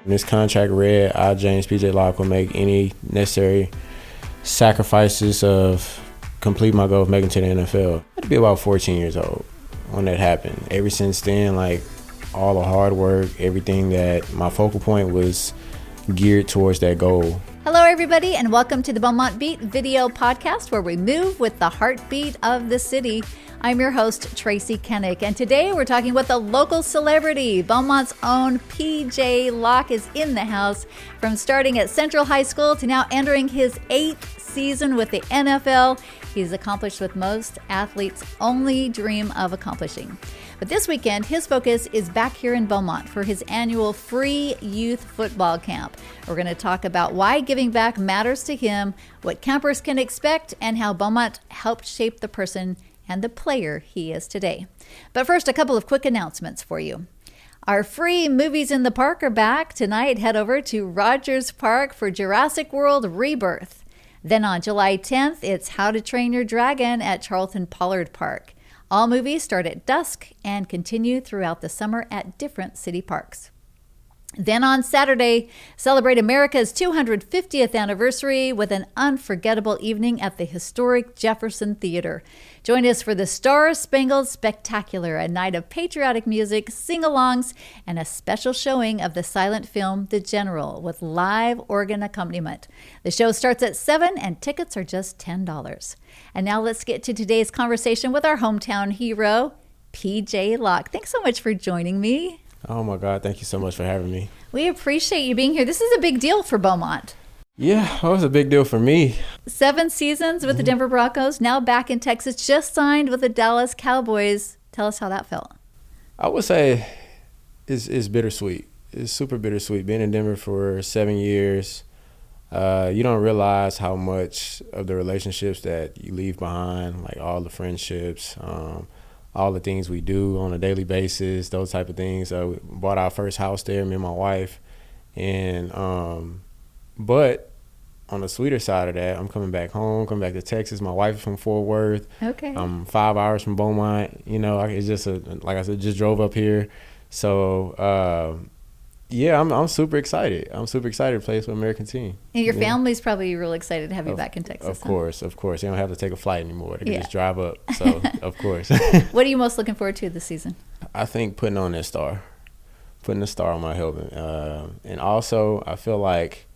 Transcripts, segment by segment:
This contract read, I, James PJ Locke, will make any necessary sacrifices of complete my goal of making to the NFL. I had to be about 14 years old when that happened. Ever since then, like, all the hard work, everything that my focal point was geared towards that goal. Hello, everybody, and welcome to the Beaumont Beat video podcast, where we move with the heartbeat of the city. I'm your host, Tracy Kennick, and today we're talking with a local celebrity. Beaumont's own PJ Locke is in the house. From starting at Central High School to now entering his 8th season with the NFL, he's accomplished what most athletes only dream of accomplishing. But this weekend, his focus is back here in Beaumont for his annual free youth football camp. We're going to talk about why giving back matters to him, what campers can expect, and how Beaumont helped shape the person and the player he is today. But first, a couple of quick announcements for you. Our free movies in the park are back. Tonight, head over to Rogers Park for Jurassic World Rebirth. Then on July 10th, it's How to Train Your Dragon at Charlton Pollard Park. All movies start at dusk and continue throughout the summer at different city parks. Then on Saturday, celebrate America's 250th anniversary with an unforgettable evening at the historic Jefferson Theater. Join us for the Star-Spangled Spectacular, a night of patriotic music, sing-alongs, and a special showing of the silent film The General with live organ accompaniment. The show starts at 7 and tickets are just $10. And now let's get to today's conversation with our hometown hero, PJ Locke. Thanks so much for joining me. Oh my God, thank you so much for having me. We appreciate you being here. This is a big deal for Beaumont. Yeah, it was a big deal for me. 7 seasons with the Denver Broncos, now back in Texas, just signed with the Dallas Cowboys. Tell us how that felt. I would say it's bittersweet. It's super bittersweet. Being in Denver for 7 years, you don't realize how much of the relationships that you leave behind, like all the friendships, all the things we do on a daily basis, those type of things. We bought our first house there, me and my wife. And but on the sweeter side of that, I'm coming back home, coming back to Texas. My wife is from Fort Worth. Okay. I'm 5 hours from Beaumont. You know, it's just like I said, just drove up here. So yeah, I'm super excited. I'm super excited to play for the American team. And your family's probably real excited to have you back in Texas. Of course. You don't have to take a flight anymore. They can just drive up. So, of course. What are you most looking forward to this season? I think putting on that star. Putting the star on my helmet. And also, I feel like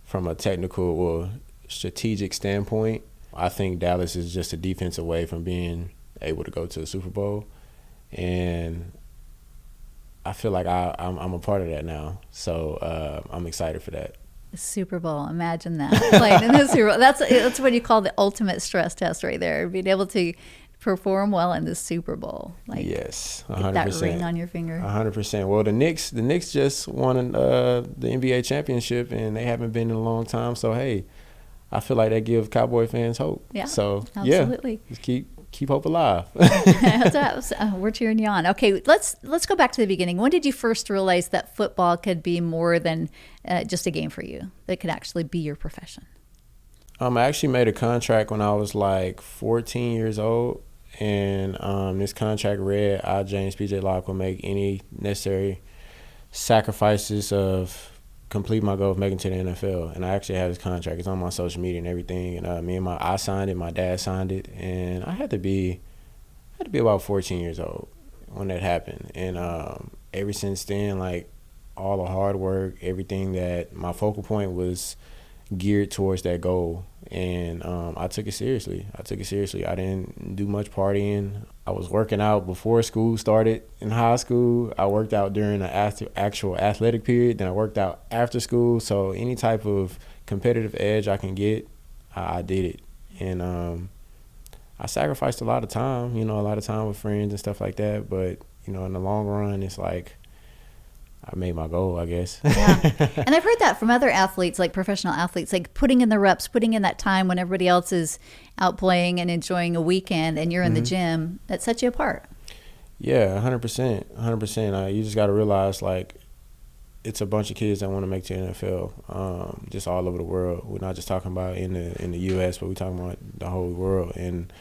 from a strategic standpoint, I think Dallas is just a defense away from being able to go to the Super Bowl. And I feel like I'm a part of that now. So I'm excited for that. Super Bowl, imagine that. Playing in the Super Bowl. That's what you call the ultimate stress test right there. Being able to perform well in the Super Bowl. Like, yes, 100%. Get that ring on your finger. 100%. Well, the Knicks just won the NBA championship, and they haven't been in a long time. So, hey, I feel like that gives Cowboy fans hope. Yeah, so, absolutely. Yeah, just keep hope alive. We're cheering you on. Okay, let's go back to the beginning. When did you first realize that football could be more than just a game for you? That it could actually be your profession? I actually made a contract when I was like 14 years old. And this contract read, I, James PJ Locke, will make any necessary sacrifices of complete my goal of making to the NFL. And I actually have this contract. It's on my social media and everything. And I signed it. My dad signed it. And I had to be about 14 years old when that happened. And ever since then, like, all the hard work, everything that my focal point was geared towards that goal. And I took it seriously. I didn't do much partying. I was working out before school started in high school. I worked out during the actual athletic period. Then I worked out after school. So any type of competitive edge I can get, I did it. And I sacrificed a lot of time with friends and stuff like that. But, in the long run, it's like I made my goal, I guess. Yeah. And I've heard that from other athletes, like professional athletes, like putting in the reps, putting in that time when everybody else is out playing and enjoying a weekend and you're in the gym, that sets you apart. Yeah, 100%. 100%. You just got to realize, like, it's a bunch of kids that want to make the NFL, just all over the world. We're not just talking about in the U.S., but we're talking about the whole world. And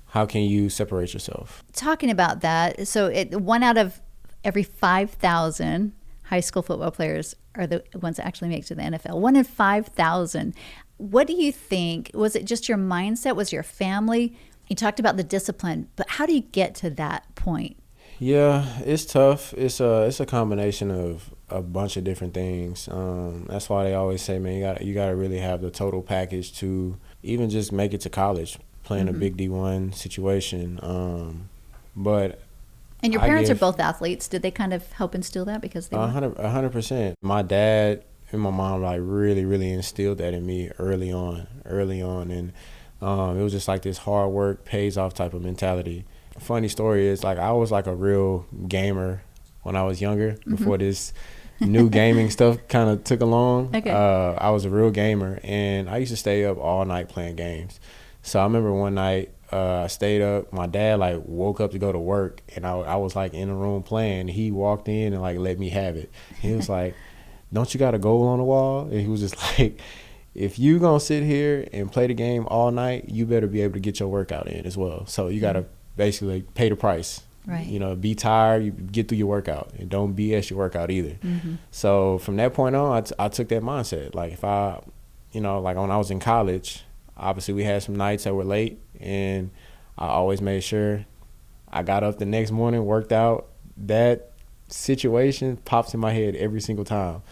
how can you separate yourself? Talking about that, so 1 out of every 5,000 high school football players are the ones that actually make it to the NFL. 1 in 5,000. What do you think? Was it just your mindset? Was your family? You talked about the discipline, but how do you get to that point? Yeah, it's tough. It's a combination of a bunch of different things. That's why they always say, man, you gotta really have the total package to even just make it to college, playing a big D1 situation. But and your parents are both athletes. Did they kind of help instill that because they 100%. My dad and my mom like really, really instilled that in me early on, and it was just like this hard work pays off type of mentality. Funny story is like I was like a real gamer when I was younger before this new gaming stuff kind of took along. Okay. I was a real gamer, and I used to stay up all night playing games. So I remember one night I stayed up. My dad like woke up to go to work, and I was like in the room playing. He walked in and like let me have it. He was like, "Don't you got a goal on the wall?" And he was just like, "If you gonna sit here and play the game all night, you better be able to get your workout in as well. So you gotta basically pay the price. Right. You know, be tired, you get through your workout, and don't BS your workout either." So from that point on, I took that mindset. Like if I, like when I was in college, obviously we had some nights that were late, and I always made sure I got up the next morning, worked out. That situation pops in my head every single time.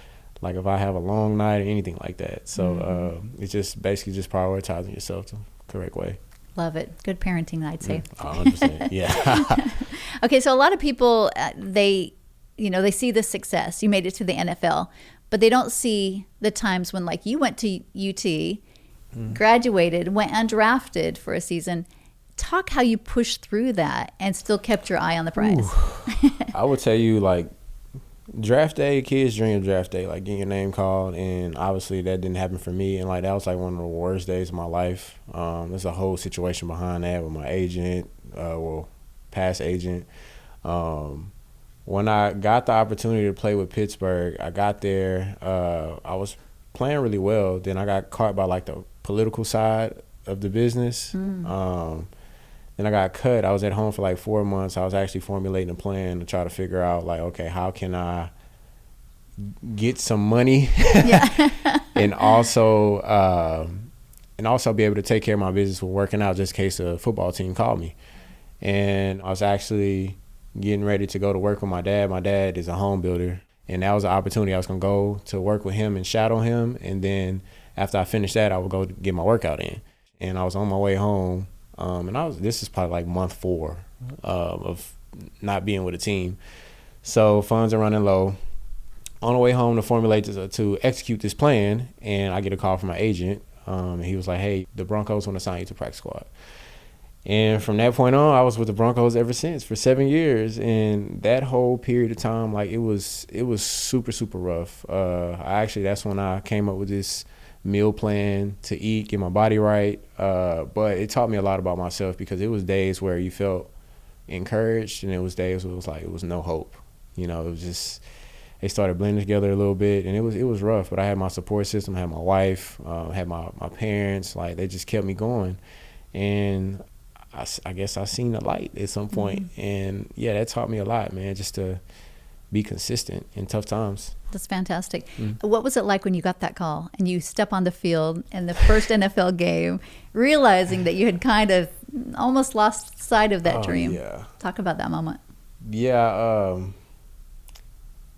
Like if I have a long night or anything like that. So it's just basically just prioritizing yourself the correct way. Love it. Good parenting, I'd say. 100%. Yeah. Okay, so a lot of people, they see the success. You made it to the NFL, but they don't see the times when, like, you went to UT, graduated, went undrafted for a season. Talk how you pushed through that and still kept your eye on the prize. I would tell you, like, draft day, kids dream of draft day, like getting your name called, and obviously that didn't happen for me, and like that was like one of the worst days of my life. There's a whole situation behind that with my agent, past agent. When I got the opportunity to play with Pittsburgh, I got there, I was playing really well, then I got caught by like the political side of the business. Then I got cut. I was at home for like 4 months. I was actually formulating a plan to try to figure out, like, okay, how can I get some money and also be able to take care of my business with working out just in case a football team called me. And I was actually getting ready to go to work with my dad. My dad is a home builder, and that was an opportunity. I was going to go to work with him and shadow him, and then after I finished that, I would go get my workout in. And I was on my way home. This is probably like month 4 of not being with a team. So funds are running low. On the way home to formulate to execute this plan, and I get a call from my agent. He was like, "Hey, the Broncos want to sign you to practice squad." And from that point on, I was with the Broncos ever since for 7 years. And that whole period of time, like it was super, super rough. That's when I came up with this meal plan to eat, get my body right. But it taught me a lot about myself, because it was days where you felt encouraged, and it was days where it was no hope. It was just, they started blending together a little bit, and it was rough. But I had my support system, I had my wife, had my parents. Like, they just kept me going. And I guess I seen the light at some point. And yeah, that taught me a lot, man, just to be consistent in tough times. That's fantastic. What was it like when you got that call and you step on the field in the first NFL game, realizing that you had kind of almost lost sight of that dream? Yeah. Talk about that moment. Yeah,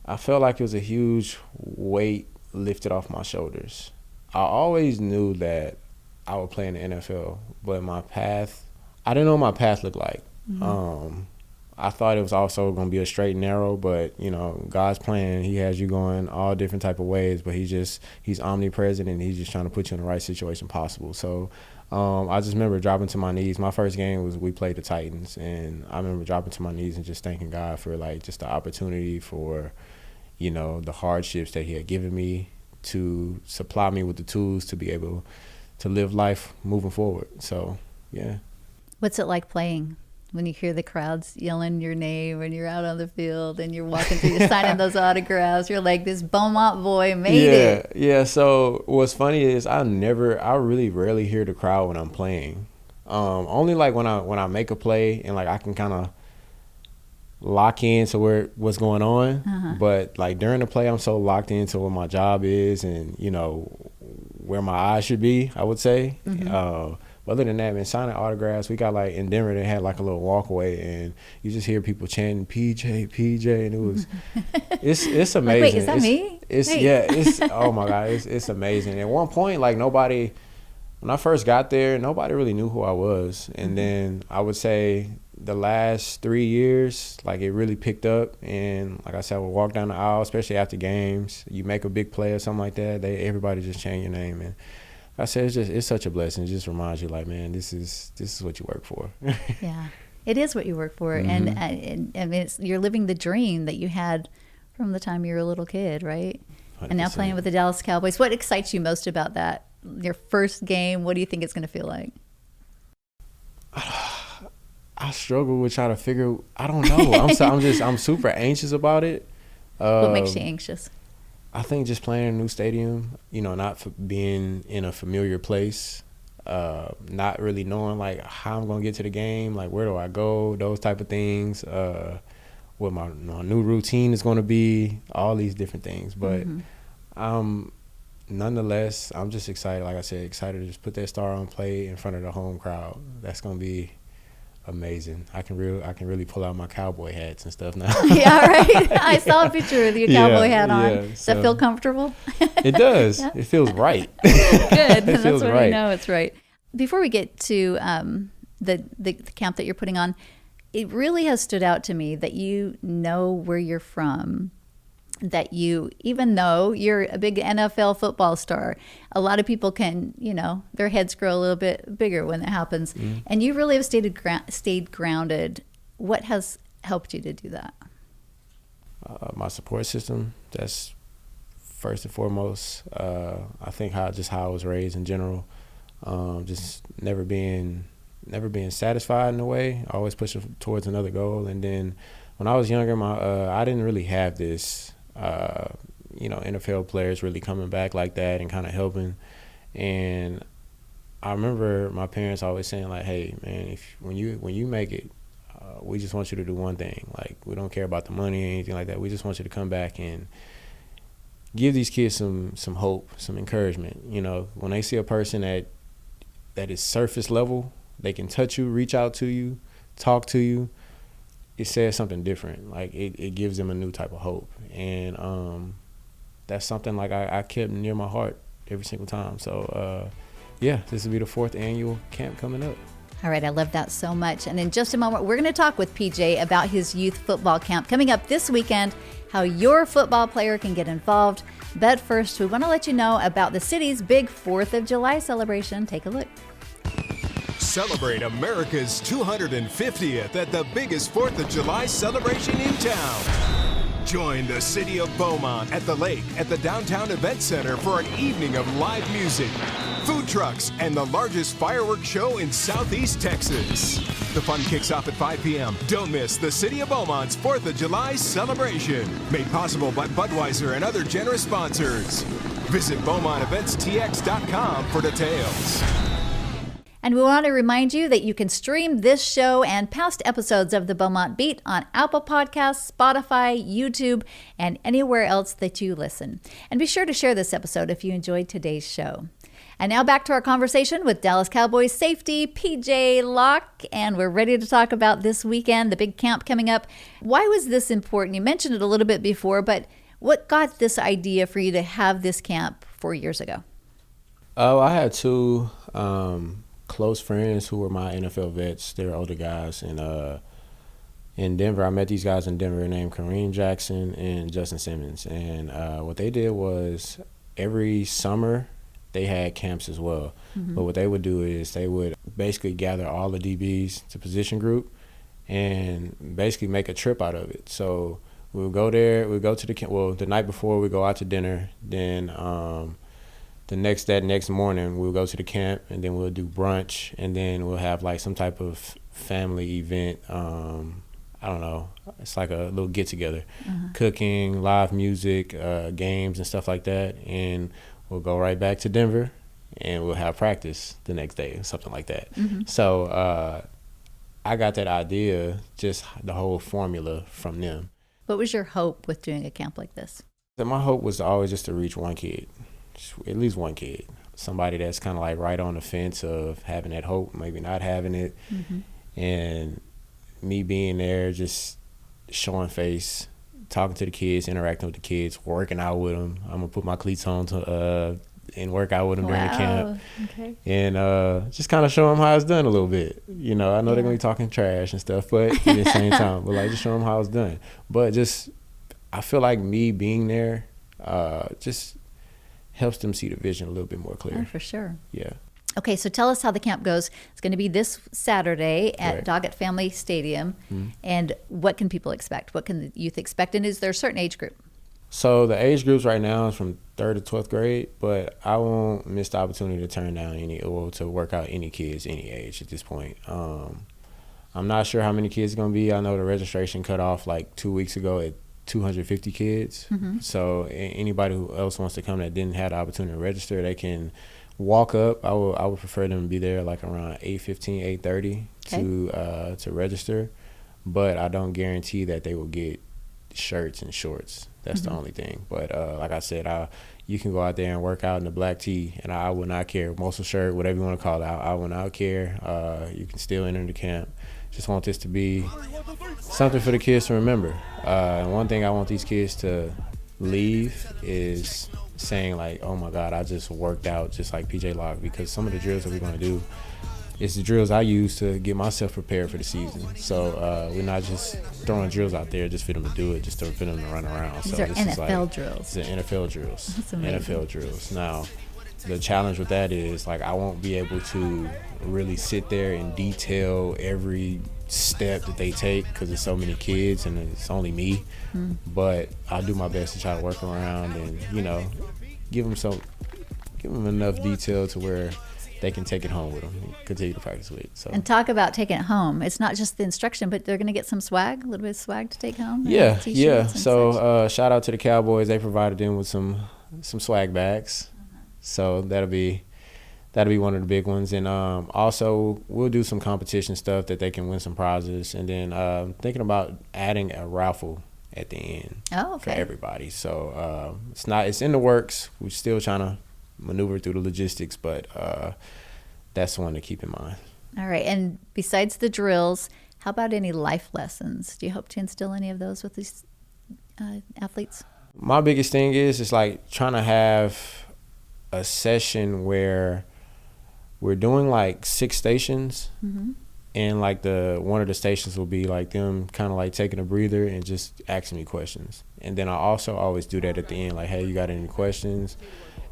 I felt like it was a huge weight lifted off my shoulders. I always knew that I would play in the NFL, but I didn't know what my path looked like. I thought it was also going to be a straight and narrow, but, God's plan, he has you going all different type of ways, but he's omnipresent, and he's just trying to put you in the right situation possible. So I just remember dropping to my knees. My first game was, we played the Titans, and I remember dropping to my knees and just thanking God for, like, just the opportunity, for, the hardships that he had given me to supply me with the tools to be able to live life moving forward. So, yeah. What's it like playing when you hear the crowds yelling your name and you're out on the field and you're walking through, you're signing those autographs? You're like, this Beaumont boy made it. Yeah. So what's funny is I really rarely hear the crowd when I'm playing. Only like when I make a play and like I can kind of lock into what's going on. But like during the play, I'm so locked into what my job is and, you know, where my eyes should be, I would say. But other than that, man, signing autographs, we got like in Denver, they had like a little walkway and you just hear people chanting PJ, and it was, it's amazing. Like, wait, is that me? It's oh my God, it's amazing. At one point, like when I first got there, nobody really knew who I was. And then I would say the last 3 years, like it really picked up. And like I said, I would walk down the aisle, especially after games. You make a big play or something like that, everybody just chant your name. And I said, it's such a blessing. It just reminds you, like, man, this is what you work for. Yeah, it is what you work for. And I mean, you're living the dream that you had from the time you were a little kid, right? 100%. And now playing with the Dallas Cowboys. What excites you most about that? Your first game, what do you think it's going to feel like? I struggle with trying to figure. I don't know. I'm super anxious about it. What makes you anxious? I think just playing in a new stadium, you know, not being in a familiar place, not really knowing like how I'm gonna get to the game, like where do I go, those type of things, what my new routine is gonna be, all these different things. But nonetheless, I'm just excited. Like I said, excited to just put that star on play in front of the home crowd. That's gonna be amazing. I can really pull out my cowboy hats and stuff now. Yeah, right. I saw a picture with your cowboy hat on. Does that feel comfortable? It does. Yeah. It feels right. Good. That's when right. I know it's right. Before we get to the camp that you're putting on, it really has stood out to me that you know where you're from, that you, even though you're a big NFL football star, a lot of people can, you know, their heads grow a little bit bigger when that happens. And you really have stayed grounded. What has helped you to do that? My support system, that's first and foremost. I think how I was raised in general, just never being satisfied in a way, always pushing towards another goal. And then when I was younger, I didn't really have this, you know, NFL players really coming back like that and kind of helping. And I remember my parents always saying like, hey man, when you make it, we just want you to do one thing. Like, we don't care about the money or anything like that. We just want you to come back and give these kids some hope, some encouragement. You know, when they see a person that is surface level, they can touch you, reach out to you, talk to you, it says something different. Like it gives them a new type of hope. And that's something like I kept near my heart every single time. So yeah, this will be the 4th annual camp coming up. All right, I love that so much. And in just a moment, we're going to talk with PJ about his youth football camp coming up this weekend, how your football player can get involved. But first, we want to let you know about the city's big 4th of July celebration. Take a look. Celebrate America's 250th at the biggest 4th of July celebration in town. Join the city of Beaumont at the lake at the Downtown Event Center for an evening of live music, food trucks, and the largest fireworks show in Southeast Texas. The fun kicks off at 5 p.m. Don't miss the city of Beaumont's 4th of July celebration, made possible by Budweiser and other generous sponsors. Visit BeaumontEventsTX.com for details. And we want to remind you that you can stream this show and past episodes of the Beaumont Beat on Apple Podcasts, Spotify, YouTube, and anywhere else that you listen. And be sure to share this episode if you enjoyed today's show. And now back to our conversation with Dallas Cowboys safety PJ Locke, and we're ready to talk about this weekend, the big camp coming up. Why was this important? You mentioned it a little bit before, but what got this idea for you to have this camp 4 years ago? I had two close friends who were my NFL vets. They were older guys, and in Denver, I met these guys in Denver named Kareem Jackson and Justin Simmons. And what they did was every summer they had camps as well. But what they would do is they would basically gather all the DBs to position group and basically make a trip out of it. So we would go there, we'd go to the camp. Well, the night before we go out to dinner, then that next morning we'll go to the camp, and then we'll do brunch, and then we'll have like some type of family event. I don't know, it's like a little get together, cooking, live music, games and stuff like that. And we'll go right back to Denver and we'll have practice the next day, something like that. So I got that idea, just the whole formula from them. What was your hope with doing a camp like this? So my hope was always just to reach one kid, at least one kid, somebody that's kind of like right on the fence of having that hope, maybe not having it, and me being there, just showing face, talking to the kids, interacting with the kids, working out with them. I'm gonna put my cleats on and work out with them during the camp, and just kind of show them how it's done a little bit. You know, I know they're gonna be talking trash and stuff, but at the same time, but like just show them how it's done. But just, I feel like me being there, just helps them see the vision a little bit more clear. Oh, for sure. Yeah. Okay, so tell us how the camp goes. It's going to be this Saturday at Right. Doggett Family Stadium. And what can people expect? What can the youth expect? And is there a certain age group? So the age groups right now is from 3rd to 12th grade, but I won't miss the opportunity to turn down to work out any kids, any age at this point. I'm not sure how many kids are going to be. I know the registration cut off like 2 weeks ago at 250 kids. So anybody who else wants to come that didn't have the opportunity to register, they can walk up. I would prefer them to be there like around 8:15, 8:30 to register, but I don't guarantee that they will get shirts and shorts. That's the only thing. But like I said, you can go out there and work out in the black tee, and I will not care. Muscle shirt, whatever you want to call it, I will not care. You can still enter the camp. Just want this to be something for the kids to remember. And one thing I want these kids to leave is saying like, oh my God, I just worked out just like PJ Locke, because some of the drills that we're going to do is the drills I use to get myself prepared for the season. So we're not just throwing drills out there just for them to do it, just for them to run around. These so are this NFL drills. These are NFL drills. That's amazing. NFL drills. Now, the challenge with that is like I won't be able to really sit there and detail every step that they take because there's so many kids and it's only me. But I'll do my best to try to work around and, you know, give them enough detail to where they can take it home with them and continue to practice with it. So. And talk about taking it home. It's not just the instruction, but they're going to get some swag, a little bit of swag to take home. Yeah. T-shirts and So shout out to the Cowboys. They provided them with some swag bags. So that'll be one of the big ones. And also we'll do some competition stuff that they can win some prizes. And then thinking about adding a raffle at the end for everybody. So it's in the works. We're still trying to maneuver through the logistics, but that's one to keep in mind. All right. And besides the drills, how about any life lessons? Do you hope to instill any of those with these athletes? My biggest thing is like trying to have a session where we're doing like 6 stations, and like one of the stations will be like them kind of like taking a breather and just asking me questions. And then I also always do that at the end, like, hey, you got any questions?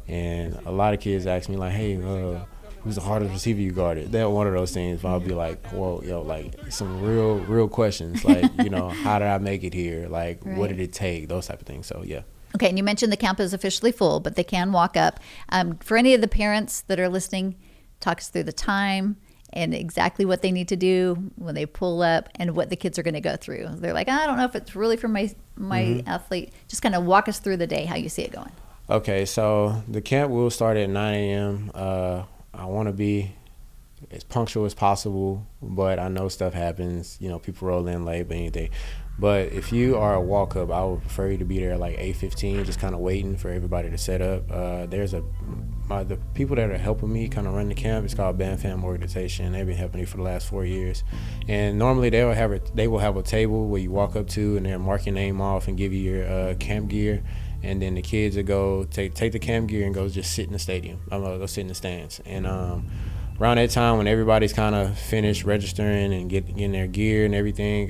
And a lot of kids ask me like, hey, who's the hardest receiver you guarded? That one of those things. I'll be like, whoa, like some real questions, like, you know, how did I make it here? Like, what did it take? Those type of things. So yeah. Okay, and you mentioned the camp is officially full, but they can walk up. For any of the parents that are listening, talk us through the time and exactly what they need to do when they pull up and what the kids are going to go through. They're like, I don't know if it's really for my athlete. Just kind of walk us through the day, how you see it going. Okay, so the camp will start at 9 a.m. I want to be as punctual as possible, but I know stuff happens. You know, people roll in late, but anything. But if you are a walk-up, I would prefer you to be there like 8:15, just kind of waiting for everybody to set up. There's the people that are helping me kind of run the camp. It's called Band Fam Organization. They've been helping me for the last 4 years. And normally they will have a table where you walk up to and they'll mark your name off and give you your camp gear. And then the kids will go take the camp gear and go just sit in the stadium. I'm gonna go sit in the stands. And around that time when everybody's kind of finished registering and getting their gear and everything,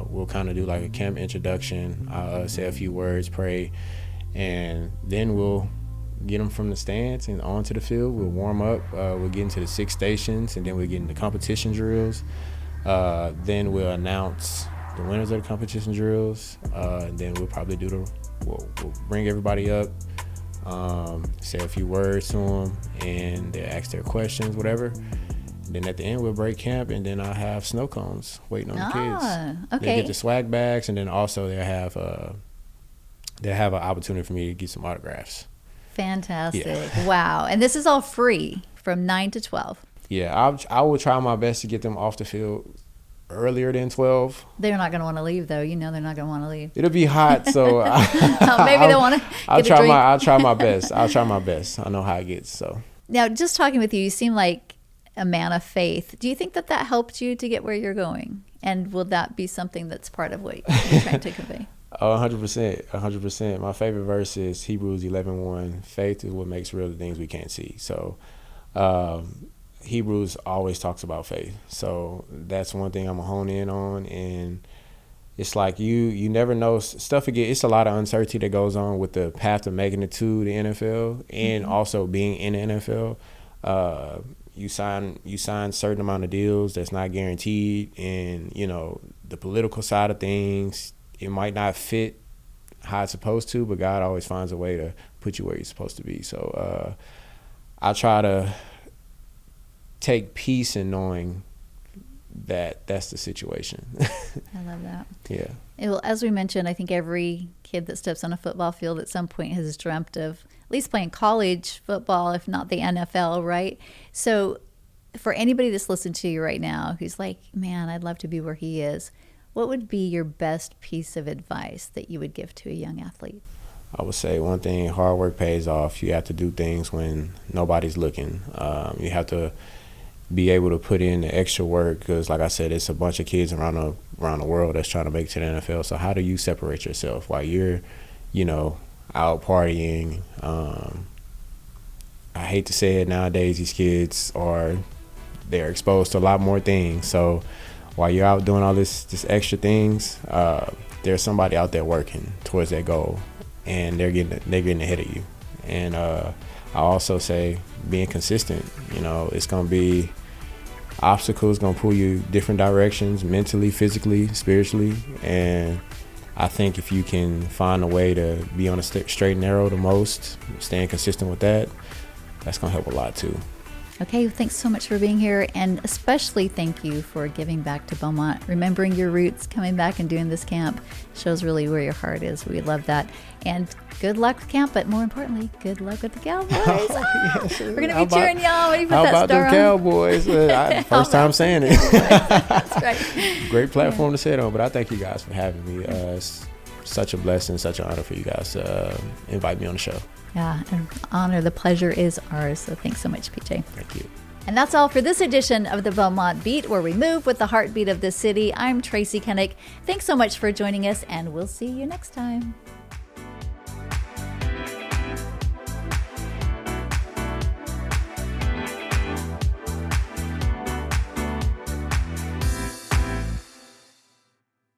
we'll kind of do like a camp introduction. I'll say a few words, pray, and then we'll get them from the stands and onto the field. We'll warm up. We'll get into the 6 stations, and then we'll get into competition drills. Then we'll announce the winners of the competition drills. And then we'll probably we'll bring everybody up, say a few words to them, and they'll ask their questions, whatever. And then at the end, we'll break camp, and then I'll have snow cones waiting on the kids. Okay. They'll get the swag bags, and then also they'll have an opportunity for me to get some autographs. Fantastic. Yeah. Wow. And this is all free from 9 to 12. Yeah, I will try my best to get them off the field earlier than 12. They're not going to want to leave, though. You know they're not going to want to leave. It'll be hot, so Maybe they'll want to I'll try my best. I know how it gets. So now, just talking with you seem like a man of faith. Do you think that helped you to get where you're going? And will that be something that's part of what you're trying to convey? Oh, 100%. 100%. My favorite verse is Hebrews 11:1. Faith is what makes real the things we can't see. So Hebrews always talks about faith. So that's one thing I'm going to hone in on. And it's like you never know. Stuff again, it's a lot of uncertainty that goes on with the path of making it to the NFL and also being in the NFL. You sign certain amount of deals that's not guaranteed, and the political side of things, it might not fit how it's supposed to, but God always finds a way to put you where you're supposed to be. So I try to take peace in knowing that that's the situation. I love that. Yeah. Well, as we mentioned, I think every kid that steps on a football field at some point has dreamt of at least playing college football, if not the NFL, right? So for anybody that's listening to you right now who's like, man, I'd love to be where he is, what would be your best piece of advice that you would give to a young athlete? I would say one thing, hard work pays off. You have to do things when nobody's looking. You have to be able to put in the extra work because, like I said, it's a bunch of kids around the world that's trying to make it to the NFL. So how do you separate yourself while you're, out partying? I hate to say it, nowadays these kids they're exposed to a lot more things. So while you're out doing all this extra things, there's somebody out there working towards that goal, and they're getting ahead of you. And I also say being consistent. It's gonna be obstacles, gonna pull you different directions, mentally, physically, spiritually. And I think if you can find a way to be on a straight and narrow the most, staying consistent with that's gonna help a lot too. Okay, thanks so much for being here, and especially thank you for giving back to Beaumont. Remembering your roots, coming back and doing this camp shows really where your heart is. We love that. And good luck with camp, but more importantly, good luck with the Cowboys. Yes, we're going to be cheering y'all when you put how that about star the on. Cowboys? First time saying it. That's right. Great platform to sit on, but I thank you guys for having me. It's such a blessing, such an honor for you guys to invite me on the show. Yeah, an honor. The pleasure is ours. So thanks so much, PJ. Thank you. And that's all for this edition of the Beaumont Beat, where we move with the heartbeat of the city. I'm Tracy Kennick. Thanks so much for joining us, and we'll see you next time.